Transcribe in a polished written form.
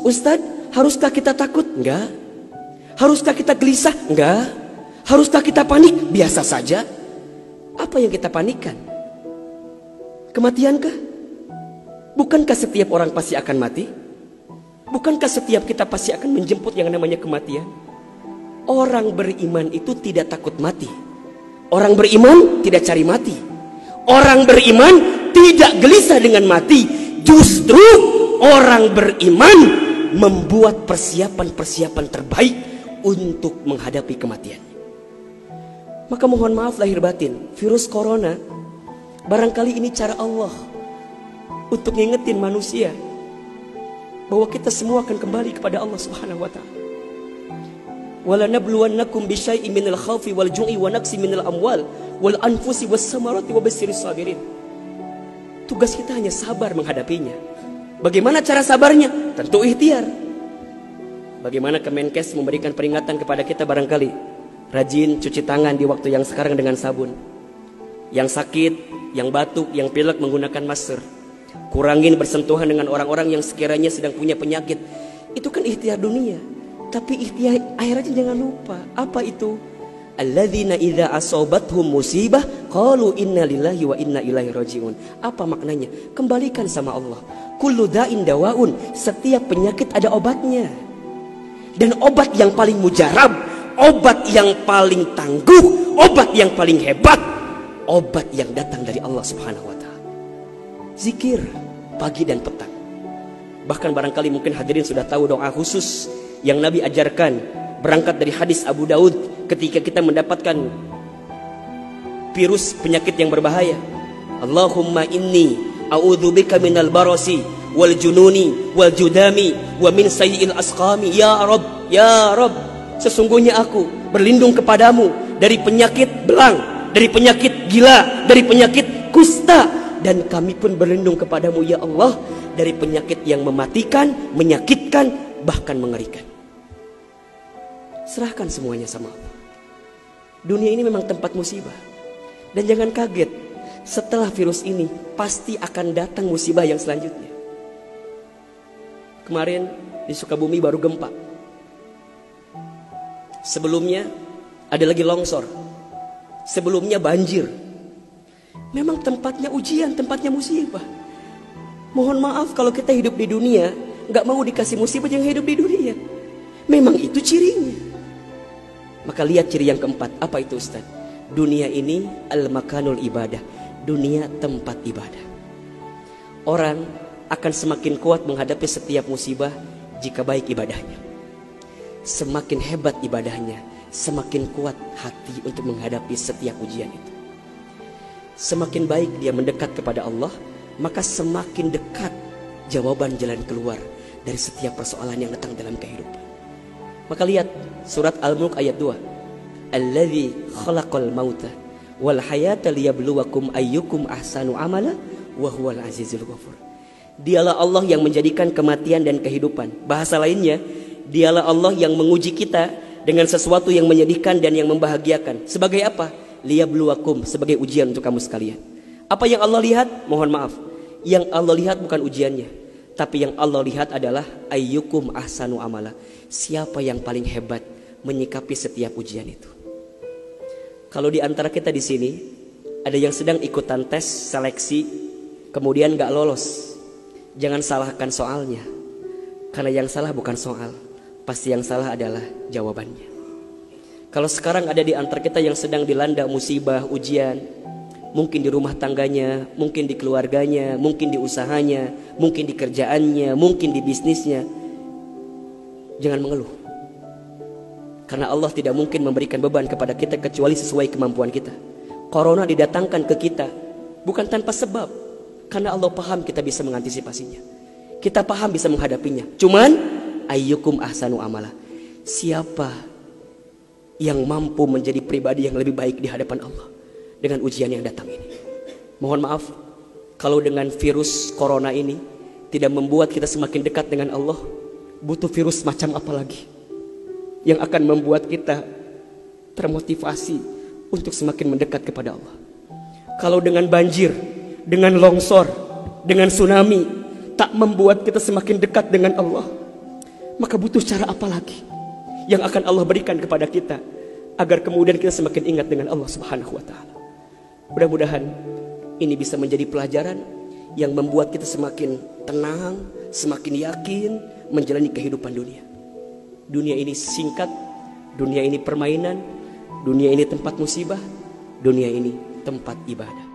Ustadz, haruskah kita takut? Enggak. Haruskah kita gelisah? Enggak. Haruskah kita panik? Biasa saja. Apa yang kita panikkan? Kematiankah? Bukankah setiap orang pasti akan mati? Bukankah setiap kita pasti akan menjemput yang namanya kematian? Orang beriman itu tidak takut mati. Orang beriman tidak cari mati. Orang beriman tidak gelisah dengan mati. Justru orang beriman membuat persiapan-persiapan terbaik untuk menghadapi kematian. Maka mohon maaf lahir batin, virus corona barangkali ini cara Allah untuk ngingetin manusia bahwa kita semua akan kembali kepada Allah Subhanahu wa taala. Wala nabluwannakum bisyai'in minal khaufi wal ju'i wa naqsi minal amwal wal anfusi was samarati wa basyiris sabirin. Tugas kita hanya sabar menghadapinya. Bagaimana cara sabarnya? Tentu ikhtiar. Bagaimana Kemenkes memberikan peringatan kepada kita barangkali? Rajin cuci tangan di waktu yang sekarang dengan sabun. Yang sakit, yang batuk, yang pilek menggunakan masker. Kurangin bersentuhan dengan orang-orang yang sekiranya sedang punya penyakit. Itu kan ikhtiar dunia. Tapi ikhtiar akhiratnya jangan lupa. Apa itu? Alladzina idza asobathum musibah qalu inna lillahi wa inna ilaihi rajiun. Apa maknanya? Kembalikan sama Allah. Kullu da'in dawaun. Setiap penyakit ada obatnya. Dan obat yang paling mujarab, obat yang paling tangguh, obat yang paling hebat, obat yang datang dari Allah Subhanahu wa taala. Zikir pagi dan petang. Bahkan barangkali mungkin hadirin sudah tahu doa khusus yang Nabi ajarkan berangkat dari hadis Abu Daud ketika kita mendapatkan virus penyakit yang berbahaya. Allahumma inni a'udzubika minal barasi wal jununi wal judami wa min sayyi'il asqami. Ya Rabb, ya Rabb, sesungguhnya aku berlindung kepadamu dari penyakit belang, dari penyakit gila, dari penyakit kusta, dan kami pun berlindung kepadamu ya Allah dari penyakit yang mematikan, menyakitkan, bahkan mengerikan. Serahkan semuanya sama Allah. Dunia ini memang tempat musibah. Dan jangan kaget, setelah virus ini pasti akan datang musibah yang selanjutnya. Kemarin di Sukabumi baru gempa. Sebelumnya ada lagi longsor. Sebelumnya banjir. Memang tempatnya ujian, tempatnya musibah. Mohon maaf kalau kita hidup di dunia gak mau dikasih musibah, yang hidup di dunia. Memang itu cirinya. Maka lihat ciri yang keempat. Apa itu Ustaz? Dunia ini al-makanul ibadah. Dunia tempat ibadah. Orang akan semakin kuat menghadapi setiap musibah jika baik ibadahnya. Semakin hebat ibadahnya, semakin kuat hati untuk menghadapi setiap ujian itu. Semakin baik dia mendekat kepada Allah, maka semakin dekat jawaban jalan keluar dari setiap persoalan yang datang dalam kehidupan. Maka lihat surat Al-Mulk ayat 2. Alladzi khalaqal mauta wal hayata liyabluwakum ayyukum ahsanu amala wa huwal azizul ghafur. Dialah Allah yang menjadikan kematian dan kehidupan. Bahasa lainnya, dialah Allah yang menguji kita dengan sesuatu yang menyedihkan dan yang membahagiakan. Sebagai apa? Liyabluwakum, sebagai ujian untuk kamu sekalian. Apa yang Allah lihat? Mohon maaf, yang Allah lihat bukan ujiannya, tapi yang Allah lihat adalah ayyukum ahsanu amala. Siapa yang paling hebat menyikapi setiap ujian itu. Kalau di antara kita di sini ada yang sedang ikutan tes seleksi kemudian gak lolos, jangan salahkan soalnya. Karena yang salah bukan soal, pasti yang salah adalah jawabannya. Kalau sekarang ada di antara kita yang sedang dilanda musibah, ujian, mungkin di rumah tangganya, mungkin di keluarganya, mungkin di usahanya, mungkin di kerjaannya, mungkin di bisnisnya, jangan mengeluh. Karena Allah tidak mungkin memberikan beban kepada kita kecuali sesuai kemampuan kita. Corona didatangkan ke kita bukan tanpa sebab, karena Allah paham kita bisa mengantisipasinya. Kita paham bisa menghadapinya. Cuman ayyukum ahsanu amala. Siapa yang mampu menjadi pribadi yang lebih baik di hadapan Allah dengan ujian yang datang ini. Mohon maaf kalau dengan virus corona ini tidak membuat kita semakin dekat dengan Allah. Butuh virus macam apa lagi yang akan membuat kita termotivasi untuk semakin mendekat kepada Allah? Kalau dengan banjir, dengan longsor, dengan tsunami tak membuat kita semakin dekat dengan Allah, Maka butuh cara apa lagi yang akan Allah berikan kepada kita agar kemudian kita semakin ingat dengan Allah Subhanahu wa taala. Mudah-mudahan ini bisa menjadi pelajaran yang membuat kita semakin tenang, semakin yakin menjalani kehidupan dunia. Dunia ini singkat, dunia ini permainan, dunia ini tempat musibah, dunia ini tempat ibadah.